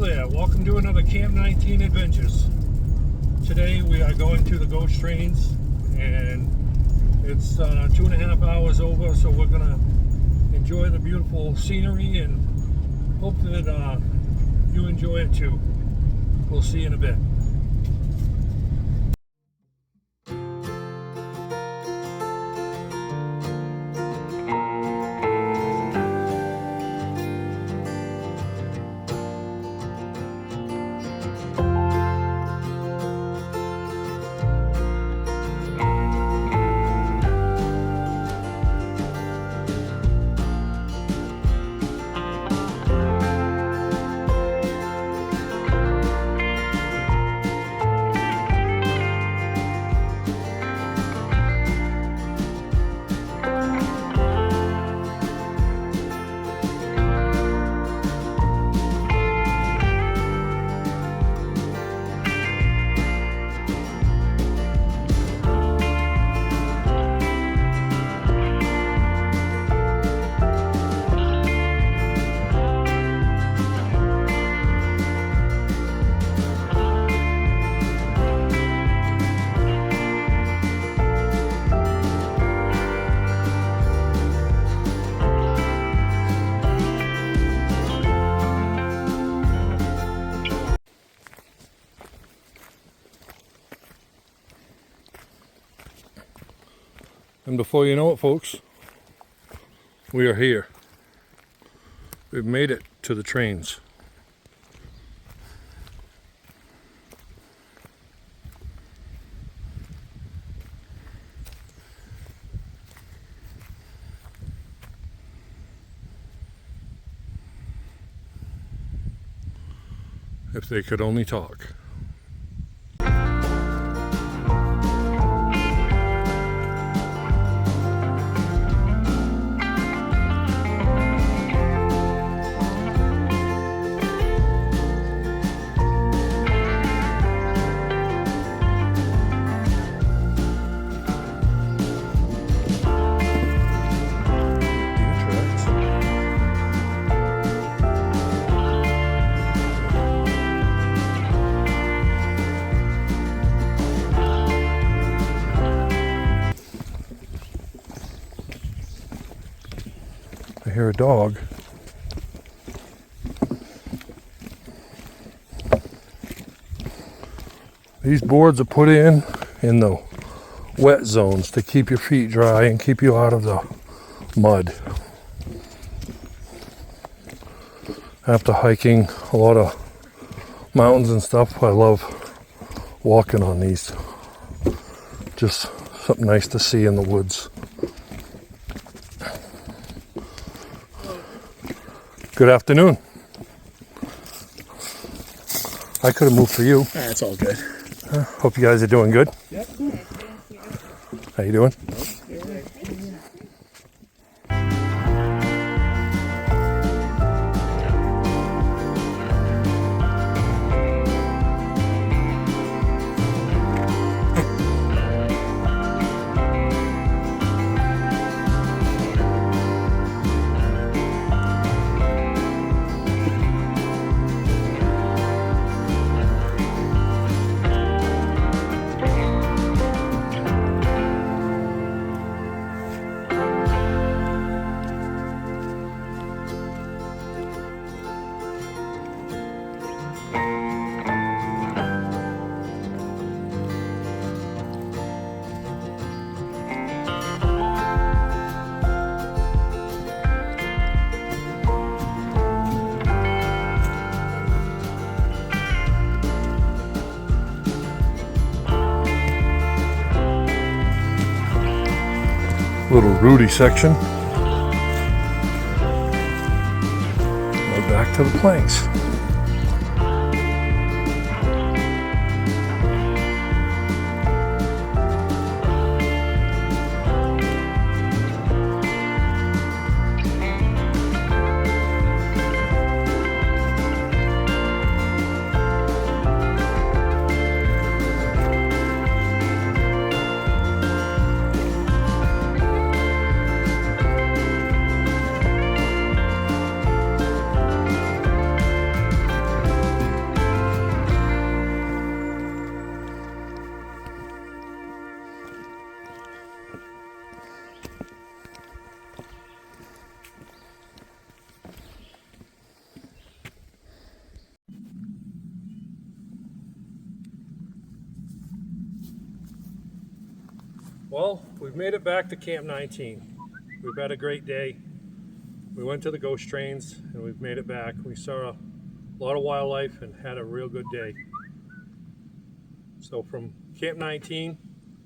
there, welcome to another Camp 19 Adventures. Today we are going to the Ghost Trains and it's 2.5 hours over, so we're gonna enjoy the beautiful scenery and hope that you enjoy it too. We'll see you in a bit. And before you know it, folks, we are here. We've made it to the trains. If they could only talk. I hear a dog. These boards are put in the wet zones to keep your feet dry and keep you out of the mud. After hiking a lot of mountains and stuff, I love walking on these. Just something nice to see in the woods. Good afternoon. I could have moved for you. That's all good. Hope you guys are doing good. Yep. How you doing? Little Rudy section. We're back to the planks. Well, we've made it back to Camp 19. We've had a great day. We went to the ghost trains and we've made it back. We saw a lot of wildlife and had a real good day. So from Camp 19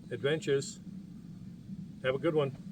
Adventures, have a good one.